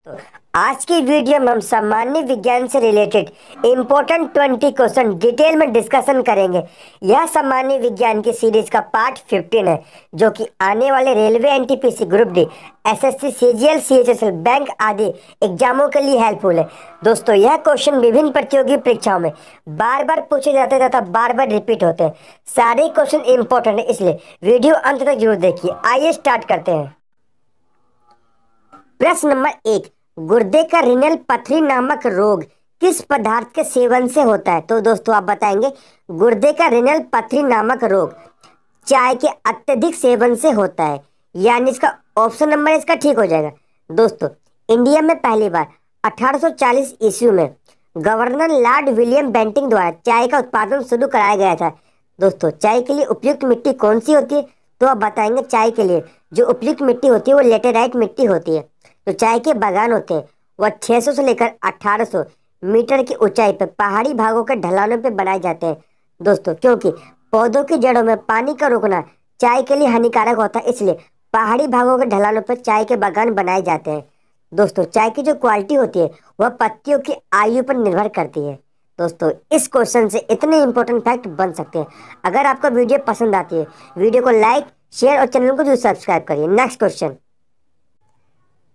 तो आज की वीडियो में हम सामान्य विज्ञान से रिलेटेड इम्पोर्टेंट 20 क्वेश्चन डिटेल में डिस्कशन करेंगे। यह सामान्य विज्ञान की सीरीज का पार्ट 15 है, जो कि आने वाले railway, NTPC, group D, SSC, CGL, CHSL, bank आदि एग्जामों के लिए हेल्पफुल है। दोस्तों, यह क्वेश्चन विभिन्न प्रतियोगी परीक्षाओं में बार बार पूछे जाते हैं तथा बार बार रिपीट होते हैं। सारे क्वेश्चन इंपॉर्टेंट है, इसलिए वीडियो अंत तक जरूर देखिए। आइए स्टार्ट करते हैं। प्रश्न नंबर 1, गुर्दे का रिनल पथरी नामक रोग किस पदार्थ के सेवन से होता है? तो दोस्तों आप बताएंगे गुर्दे का रिनल पथरी नामक रोग चाय के अत्यधिक सेवन से होता है, यानी इसका ऑप्शन नंबर इसका ठीक हो जाएगा। दोस्तों, इंडिया में पहली बार 1840 ईस्वी में गवर्नर लॉर्ड विलियम बेंटिंक द्वारा चाय का उत्पादन शुरू कराया गया था। दोस्तों, चाय के लिए उपयुक्त मिट्टी कौन सी होती है? तो आप बताएंगे चाय के लिए जो उपयुक्त मिट्टी होती है वो लेटेराइट मिट्टी होती है। तो चाय के बागान होते हैं वह 600 से लेकर 1800 मीटर की ऊंचाई पर पहाड़ी भागों के ढलानों पर बनाए जाते हैं। दोस्तों, क्योंकि पौधों की जड़ों में पानी का रुकना चाय के लिए हानिकारक होता है, इसलिए पहाड़ी भागों के ढलानों पर चाय के बागान बनाए जाते हैं। दोस्तों, चाय की जो क्वालिटी होती है वह पत्तियों की आयु पर निर्भर करती है। दोस्तों, इस क्वेश्चन से इतने इंपॉर्टेंट फैक्ट बन सकते हैं। अगर आपको वीडियो पसंद आती है, वीडियो को लाइक, शेयर और चैनल को जरूर सब्सक्राइब करिए। नेक्स्ट क्वेश्चन,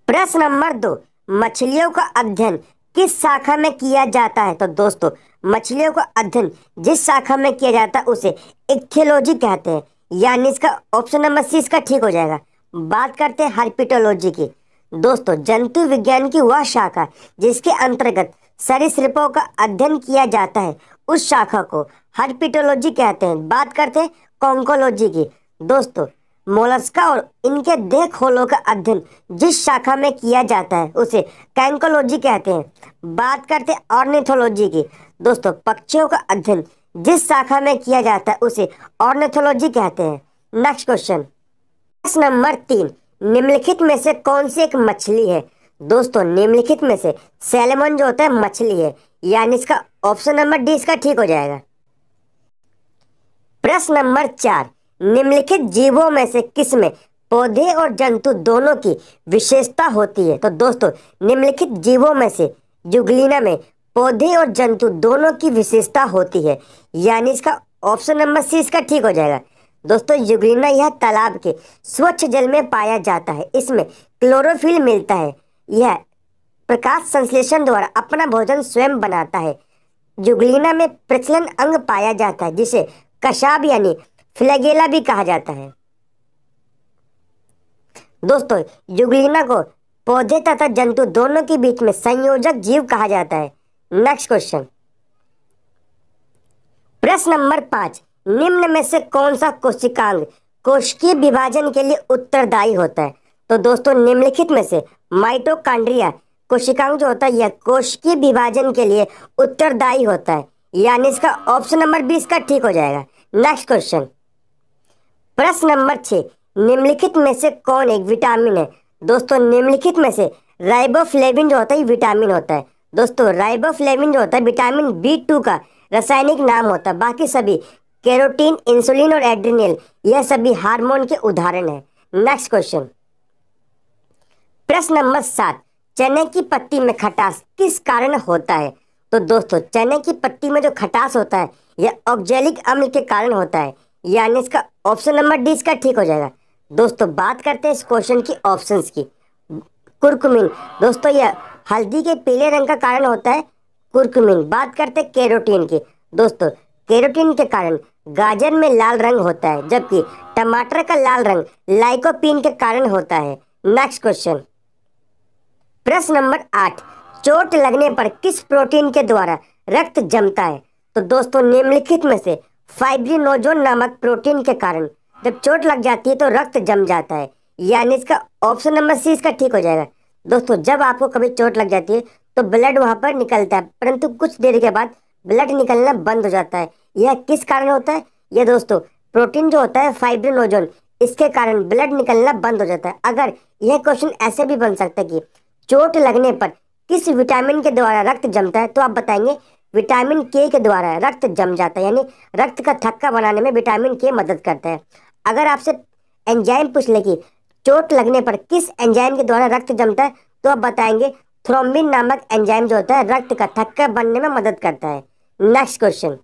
प्रश्न नंबर 2, मछलियों का अध्ययन किस शाखा में किया जाता है? तो दोस्तों, मछलियों का अध्ययन जिस शाखा में किया जाता है उसे इक्थियोलॉजी कहते हैं, यानी इसका ऑप्शन नंबर सी इसका ठीक हो जाएगा। बात करते हैं हर्पिटोलॉजी की। दोस्तों, जंतु विज्ञान की वह शाखा जिसके अंतर्गत सरीसृपों का अध्ययन किया जाता है उस शाखा को हर्पिटोलॉजी कहते हैं। बात करते हैं कॉन्कोलॉजी की। दोस्तों, मोलस्का और इनके देह खोलों का अध्ययन जिस शाखा में किया जाता है उसे कैंकोलॉजी कहते हैं। बात करते हैं ऑर्निथोलॉजी की। दोस्तों, पक्षियों का अध्ययन जिस शाखा में किया जाता है उसे ऑर्निथोलॉजी कहते हैं। नेक्स्ट क्वेश्चन, प्रश्न नंबर 3, निम्नलिखित में से कौन सी एक मछली है? दोस्तों, निम्नलिखित में से सैल्मन जो होता है मछली है, यानी इसका ऑप्शन नंबर डी इसका ठीक हो जाएगा। प्रश्न नंबर 4, निम्नलिखित जीवों में से किसमें पौधे और जंतु दोनों की विशेषता होती है? तो दोस्तों, निम्नलिखित जीवों में से जुगलीना में पौधे और जंतु दोनों की विशेषता होती है, यानी इसका ऑप्शन नंबर सी इसका ठीक हो जाएगा। दोस्तों, जुगलीना यह तालाब के स्वच्छ जल में पाया जाता है। इसमें क्लोरोफिल मिलता है। यह प्रकाश संश्लेषण द्वारा अपना भोजन स्वयं बनाता है। जुगलीना में प्रचलन अंग पाया जाता है जिसे कशाब यानी फ्लैगेला भी कहा जाता है। दोस्तों, जुगलीना को पौधे तथा जंतु दोनों के बीच में संयोजक जीव कहा जाता है। नेक्स्ट क्वेश्चन, प्रश्न नंबर 5, निम्न में से कौन सा कोशिकांग कोशिकीय विभाजन के लिए उत्तरदायी होता है? तो दोस्तों, निम्नलिखित में से माइटोकॉन्ड्रिया कोशिकांग जो होता है यह कोशिकीय विभाजन के लिए उत्तरदायी होता है, यानी इसका ऑप्शन नंबर 20 का ठीक हो जाएगा। नेक्स्ट क्वेश्चन, प्रश्न नंबर 6, निम्नलिखित में से कौन एक विटामिन है? दोस्तों, निम्नलिखित में से राइबोफ्लेविन जो होता है विटामिन होता है। दोस्तों, राइबोफ्लेविन जो होता है विटामिन B2 का रासायनिक नाम होता है। बाकी सभी कैरोटीन, इंसुलिन और एड्रिनल यह सभी हार्मोन के उदाहरण है। नेक्स्ट क्वेश्चन, प्रश्न नंबर 7, चने की पत्ती में खटास किस कारण होता है? तो दोस्तों, चने की पत्ती में जो खटास होता है यह ऑक्जेलिक अम्ल के कारण होता है, यानी इसका ऑप्शन नंबर डी इसका ठीक हो जाएगा। दोस्तों, बात करते हैं इस क्वेश्चन की ऑप्शंस की। कुर्कुमिन, दोस्तों यह हल्दी के पीले रंग का कारण होता है कुर्कुमिन। बात करते हैं कैरोटीन की। दोस्तों, कैरोटीन के कारण गाजर में लाल रंग होता है, जबकि टमाटर का लाल रंग लाइकोपीन के कारण होता है। नेक्स्ट क्वेश्चन, प्रश्न नंबर 8, चोट लगने पर किस प्रोटीन के द्वारा रक्त जमता है? तो दोस्तों, निम्नलिखित में से फाइब्रिनोजोन नामक प्रोटीन के कारण जब चोट लग जाती है तो रक्त जम जाता है, यानी इसका ऑप्शन नंबर सी इसका ठीक हो जाएगा। दोस्तों, जब आपको कभी चोट लग जाती है तो ब्लड वहां पर निकलता है, परंतु कुछ देर के बाद ब्लड निकलना बंद हो जाता है। यह किस कारण होता है? यह दोस्तों प्रोटीन जो होता है फाइब्रिनोजोन, इसके कारण ब्लड निकलना बंद हो जाता है। अगर यह क्वेश्चन ऐसे भी बन सकता है कि चोट लगने पर किस विटामिन के द्वारा रक्त जमता है, तो आप बताएंगे विटामिन के द्वारा रक्त जम जाता है, यानी रक्त का थक्का बनाने में विटामिन के मदद करता है। अगर आपसे एंजाइम पूछ ले कि चोट लगने पर किस एंजाइम के द्वारा रक्त जमता है, तो आप बताएंगे थ्रोम्बिन नामक एंजाइम जो होता है रक्त का थक्का बनने में मदद करता है। नेक्स्ट क्वेश्चन,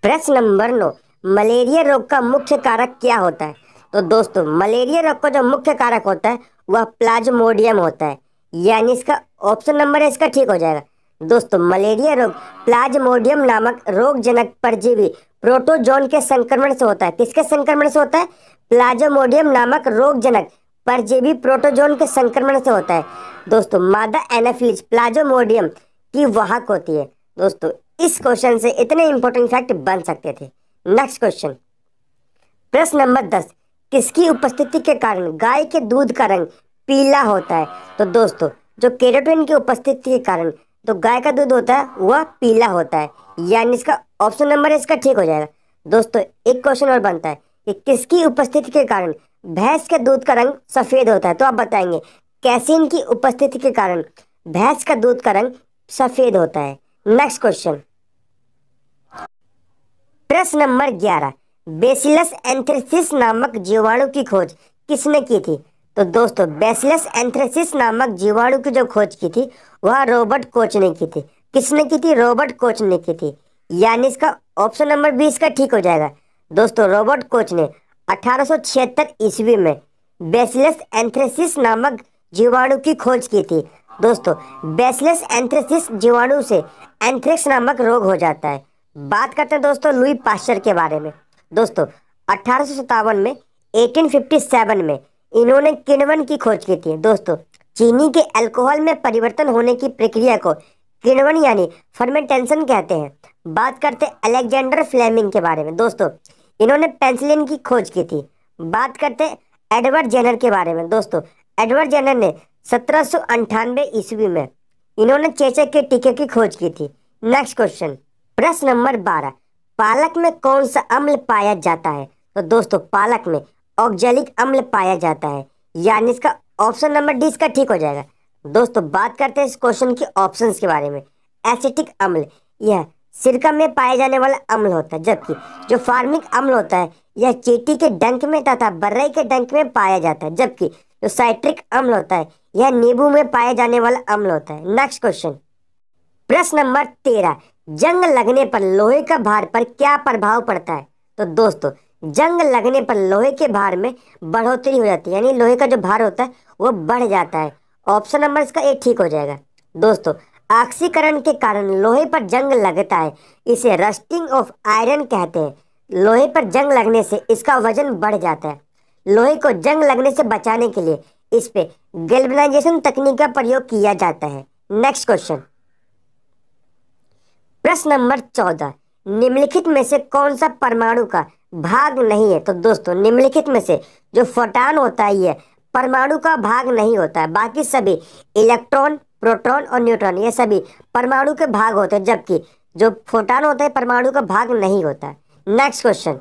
प्रश्न नंबर 9, मलेरिया रोग का मुख्य कारक क्या होता है? तो दोस्तों मलेरिया रोग का जो मुख्य कारक होता है वह प्लाज्मोडियम होता है, यानी इसका ऑप्शन नंबर है इसका ठीक हो जाएगा। दोस्तों मलेरिया रोग प्लाज्मोडियम नामक रोगजनक परजीवी प्रोटोजोन के संक्रमण से होता है। किसके संक्रमण से होता है? प्लाज्मोडियम नामक रोगजनक परजीवी प्रोटोजोन के संक्रमण से होता है। दोस्तों मादा एनाफिलीज प्लाज्मोडियम की वाहक होती है। दोस्तों इस क्वेश्चन से इतने इंपॉर्टेंट फैक्ट बन सकते थे। नेक्स्ट क्वेश्चन, प्रश्न नंबर 10, किसकी उपस्थिति के कारण गाय के दूध का रंग पीला होता है? तो दोस्तों जो केरोटिन की उपस्थिति के कारण तो गाय का दूध होता है वह पीला होता है, यानी इसका ऑप्शन नंबर इसका ठीक हो जाएगा। दोस्तों एक क्वेश्चन और बनता है कि किसकी उपस्थिति के कारण भैंस के दूध का रंग सफेद होता है? तो आप बताएंगे कैसीन की उपस्थिति के कारण भैंस का दूध का रंग सफेद होता है। नेक्स्ट क्वेश्चन, प्रश्न नंबर 11, बेसिलस एंथ्रेसिस नामक जीवाणु की खोज किसने की थी? तो दोस्तों बेसिलस एंथ्रेसिस नामक जीवाणु की जो खोज की थी वह रॉबर्ट कोच ने की थी। किसने की थी? रॉबर्ट कोच ने की थी, यानी इसका ऑप्शन नंबर 20 का ठीक हो जाएगा। दोस्तों रॉबर्ट कोच ने 1876 ईस्वी में बेसिलस एंथ्रेसिस नामक जीवाणु की खोज की थी। दोस्तों बेसिलस एंथ्रेसिस जीवाणु से एंथ्रेक्स नामक रोग हो जाता है। बात करते हैं दोस्तों लुई पाश्चर के बारे में। दोस्तों 1857 में 1857 में इन्होंने किण्वन की खोज की थी। दोस्तों चीनी के अल्कोहल में परिवर्तन होने की प्रक्रिया को किण्वन यानी फर्मेंटेशन कहते हैं। बात करते हैं अलेक्जेंडर फ्लेमिंग के बारे में। दोस्तों इन्होंने पेंसिलिन की खोज की थी। बात करते हैं एडवर्ड जेनर के बारे में। दोस्तों एडवर्ड जेनर ने 1798 ईस्वी में इन्होंने चेचक के टीके की खोज की थी। नेक्स्ट क्वेश्चन, प्रश्न नंबर 12, पालक में कौन सा अम्ल पाया जाता है? तो दोस्तों पालक में ऑक्जेलिक अम्ल पाया जाता है, यानी इसका ऑप्शन नंबर डी इसका ठीक हो जाएगा। दोस्तों बात करते हैं इस क्वेश्चन के ऑप्शंस के बारे में। एसिटिक अम्ल यह सिरका में पाया जाने वाला अम्ल होता है, जबकि जो फार्मिक अम्ल होता है यह चींटी के डंक में तथा बर्रई के डंक में पाया जाता है, जबकि जो साइट्रिक अम्ल होता है यह नींबू में पाया जाने वाला अम्ल होता है। नेक्स्ट क्वेश्चन, प्रश्न नंबर 13, जंग लगने पर लोहे का भार पर क्या प्रभाव पड़ता है? तो दोस्तों जंग लगने पर लोहे के भार में बढ़ोतरी हो जाती है, यानी लोहे का जो भार होता है वो बढ़ जाता है। ऑप्शन नंबर इसका ए ठीक हो जाएगा। दोस्तों ऑक्सीकरण के कारण लोहे पर जंग लगता है, इसे रस्टिंग ऑफ आयरन कहते हैं। लोहे पर जंग लगने से इसका वजन बढ़ जाता है। लोहे को जंग लगने से बचाने के लिए इस पे गैल्वेनाइजेशन तकनीक का प्रयोग किया जाता है। नेक्स्ट क्वेश्चन, प्रश्न नंबर 14, निम्नलिखित में से कौन सा परमाणु का भाग नहीं है? तो दोस्तों निम्नलिखित में से जो फोटॉन होता है यह परमाणु का भाग नहीं होता है। बाकी सभी इलेक्ट्रॉन, प्रोटॉन और न्यूट्रॉन ये सभी परमाणु के भाग होते हैं, जबकि जो फोटॉन होता है परमाणु का भाग नहीं होता है। नेक्स्ट क्वेश्चन,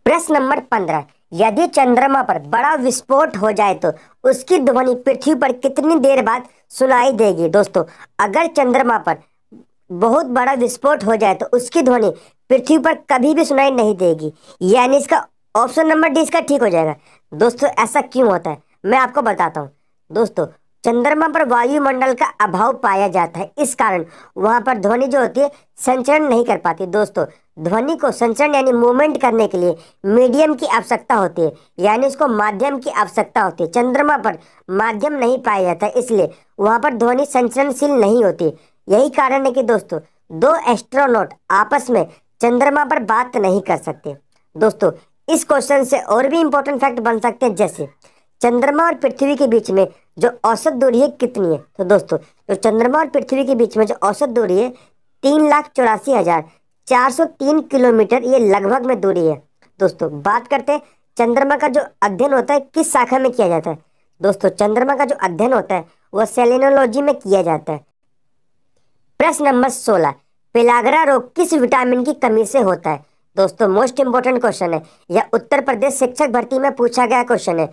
प्रश्न नंबर 15, यदि चंद्रमा पर बड़ा विस्फोट हो जाए तो उसकी ध्वनि पृथ्वी पर कितनी देर बाद सुनाई देगी? दोस्तों अगर चंद्रमा पर बहुत बड़ा विस्फोट हो जाए तो उसकी ध्वनि पृथ्वी पर कभी भी सुनाई नहीं देगी, यानी इसका ऑप्शन नंबर डी इसका ठीक हो जाएगा। दोस्तों ऐसा क्यों होता है मैं आपको बताता हूँ। दोस्तों चंद्रमा पर वायुमंडल का अभाव पाया जाता है, इस कारण वहां पर ध्वनि जो होती है संचरण नहीं कर पाती। दोस्तों ध्वनि को संचरण यानी मूवमेंट करने के लिए मीडियम की आवश्यकता होती है, यानी उसको माध्यम की आवश्यकता होती है। चंद्रमा पर माध्यम नहीं पाया जाता, इसलिए वहां पर ध्वनि संचरणशील नहीं होती। यही कारण है कि दोस्तों दो एस्ट्रोनॉट आपस में चंद्रमा पर बात नहीं कर सकते। दोस्तों इस क्वेश्चन से और भी इंपॉर्टेंट फैक्ट बन सकते हैं, जैसे चंद्रमा और पृथ्वी के बीच में जो औसत दूरी है कितनी है? तो दोस्तों जो चंद्रमा और पृथ्वी के बीच में जो औसत दूरी है 3,84,403 किलोमीटर, ये लगभग में दूरी है। दोस्तों बात करते हैं चंद्रमा का जो अध्ययन होता है किस शाखा में किया जाता है? दोस्तों चंद्रमा का जो अध्ययन होता है वह सेलेनोलॉजी में किया जाता है। प्रश्न नंबर 16, पेलाग्रा रोग किस विटामिन की कमी से होता है? दोस्तों मोस्ट इंपोर्टेंट क्वेश्चन है, यह उत्तर प्रदेश शिक्षक भर्ती में पूछा गया क्वेश्चन है।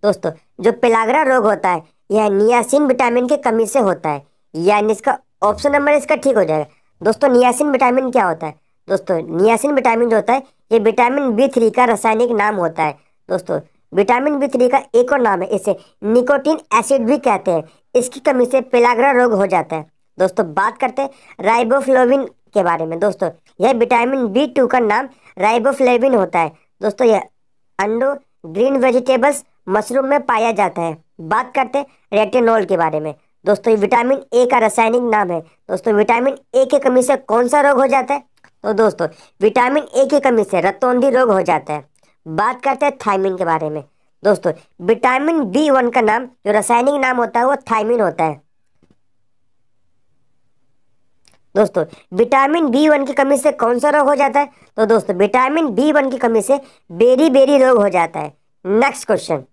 दोस्तों जो पेलाग्रा रोग होता है यह नियासिन विटामिन की कमी से होता है, यानी इसका ऑप्शन नंबर इसका ठीक हो जाएगा। दोस्तों नियासिन विटामिन क्या होता है? दोस्तों नियासिन विटामिन जो होता है ये विटामिन B3 का रासायनिक नाम होता है। दोस्तों विटामिन बी 3 का एक और नाम है, इसे निकोटीन एसिड भी कहते हैं। इसकी कमी से पेलाग्रा रोग हो जाता है। दोस्तों बात करते हैं राइबोफ्लाविन के बारे में। दोस्तों यह विटामिन बी 2 का नाम राइबोफ्लाविन होता है। दोस्तों यह अंडों, ग्रीन वेजिटेबल्स, मशरूम में पाया जाता है। बात करते हैं रेटिनॉल के बारे में। दोस्तों ये विटामिन ए का रासायनिक नाम है। दोस्तों विटामिन ए की कमी से कौन सा रोग हो जाता है? तो दोस्तों विटामिन ए की कमी से रतौंधी रोग हो जाता है। बात करते हैं थायमिन के बारे में। दोस्तों विटामिन बी 1 का नाम जो रासायनिक नाम होता है वो थायमिन होता है। दोस्तों विटामिन बी 1 की कमी से कौन सा रोग हो जाता है? तो दोस्तों विटामिन बी 1 की कमी से बेरी बेरी रोग हो जाता है। नेक्स्ट क्वेश्चन,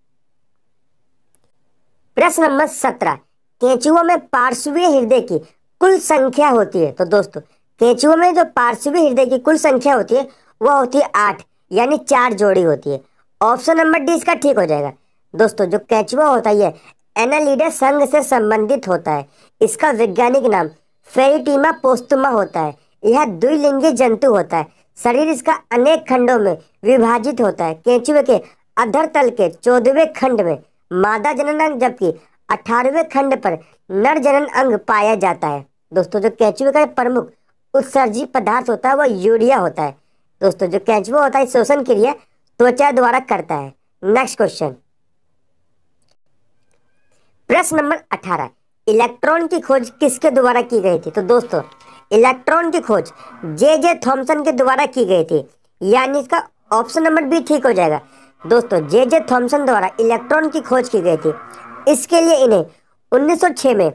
प्रश्न नंबर 17, केंचुओं में पार्श्वीय हृदय की कुल संख्या होती है। तो दोस्तों केंचुओं में जो पार्श्वीय हृदय की कुल संख्या होती है वह होती है 8, यानी 4 जोड़ी होती है। ऑप्शन नंबर डी इसका ठीक हो जाएगा। दोस्तों जो केंचुआ होता है यह एनालिडा संघ से संबंधित होता है। इसका वैज्ञानिक नाम फेरिटीमा पोस्टुमा होता है। यह द्विलिंगी जंतु होता है। शरीर इसका अनेक खंडों में विभाजित होता है। केंचुए के अधर तल के 14वें खंड में मादा जनन अंग जबकि 18वें खंड पर नर जनन अंग पाया जाता है। दोस्तों जो केंचुए का प्रमुख उत्सर्जी पदार्थ होता है वह यूरिया होता है। दोस्तों जो केंचुआ होता है श्वसन क्रिया त्वचा द्वारा करता है। नेक्स्ट क्वेश्चन, प्रश्न नंबर 18, इलेक्ट्रॉन की खोज किसके द्वारा की गई थी? तो दोस्तों इलेक्ट्रॉन की खोज जे थॉमसन के द्वारा की गई थी, यानी इसका ऑप्शन नंबर बी ठीक हो जाएगा। दोस्तों जे थॉमसन द्वारा इलेक्ट्रॉन की खोज की गई थी। इसके लिए इन्हें 1906 में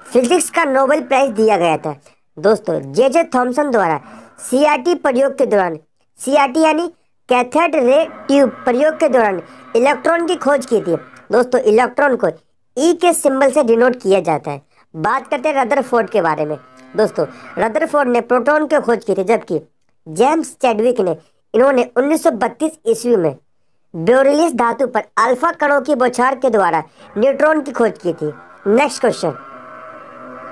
फिजिक्स का नोबेल प्राइज दिया गया था। दोस्तों जे थॉमसन द्वारा सीआरटी प्रयोग के दौरान, सीआरटी यानी कैथोड रे ट्यूब प्रयोग के दौरान इलेक्ट्रॉन की खोज की थी। दोस्तों इलेक्ट्रॉन को ई के सिंबल से डिनोट किया जाता है। बात करते हैं रदरफोर्ड के बारे में। दोस्तों रदरफोर्ड ने प्रोटॉन की खोज की थी, जबकि जेम्स चैडविक ने इन्होंने 1932 ईस्वी में बेरिलियस धातु पर अल्फा कणों की बौछार के द्वारा न्यूट्रॉन की खोज की थी। नेक्स्ट क्वेश्चन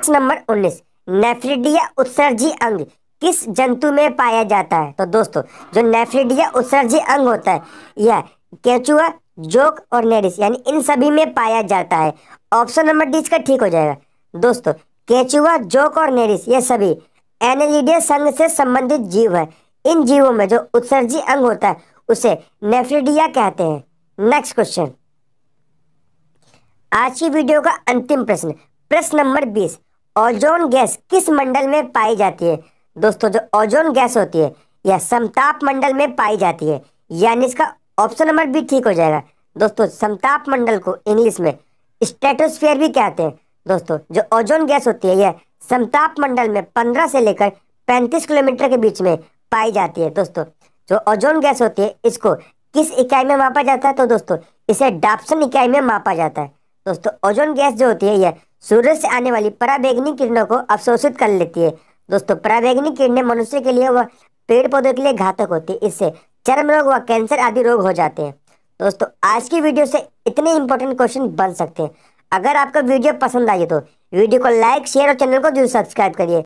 नंबर 19, नेफ्रिडिया उत्सर्जी अंग किस जंतु में पाया जाता है? तो दोस्तों जो नेफ्रिडिया उत्सर्जी अंग होता है यह केंचुआ, जोक और नेरिस यानी इन सभी में पाया जाता है। ऑप्शन नंबर डी इसका ठीक हो जाएगा। दोस्तों केंचुआ, जोक और नेरिस ये सभी एनालिडे संघ से संबंधित जीव है। इन जीवों में जो उत्सर्जी अंग होता है उसे नेफ्रिडिया कहते हैं। नेक्स्ट क्वेश्चन, आज की वीडियो का अंतिम प्रश्न, प्रश्न नंबर 20, ओजोन गैस किस मंडल में पाई जाती है? दोस्तों जो ओजोन गैस होती है यह समताप मंडल में पाई जाती है, यानी इसका ऑप्शन नंबर बी ठीक हो जाएगा। दोस्तों समताप मंडल को इंग्लिश में स्ट्रेटोस्फीयर भी कहते हैं। दोस्तों जो ओजोन गैस होती है यह समताप मंडल में 15 से लेकर 35 किलोमीटर के बीच में पाई जाती है। दोस्तों जो ओजोन गैस होती है इसको किस इकाई में मापा जाता है? तो दोस्तों इसे डाप्सन इकाई में मापा जाता है। दोस्तों ओजोन गैस जो होती है यह सूरज से आने वाली पराबैंगनी किरणों को अवशोषित कर लेती है। दोस्तों पराबैंगनी किरणें मनुष्य के लिए व पेड़ पौधों के लिए घातक होती है। इससे चर्म रोग व कैंसर आदि रोग हो जाते हैं। दोस्तों आज की वीडियो से इतने इंपॉर्टेंट क्वेश्चन बन सकते हैं। अगर आपका वीडियो पसंद आई तो वीडियो को लाइक, शेयर और चैनल को जरूर सब्सक्राइब करिए।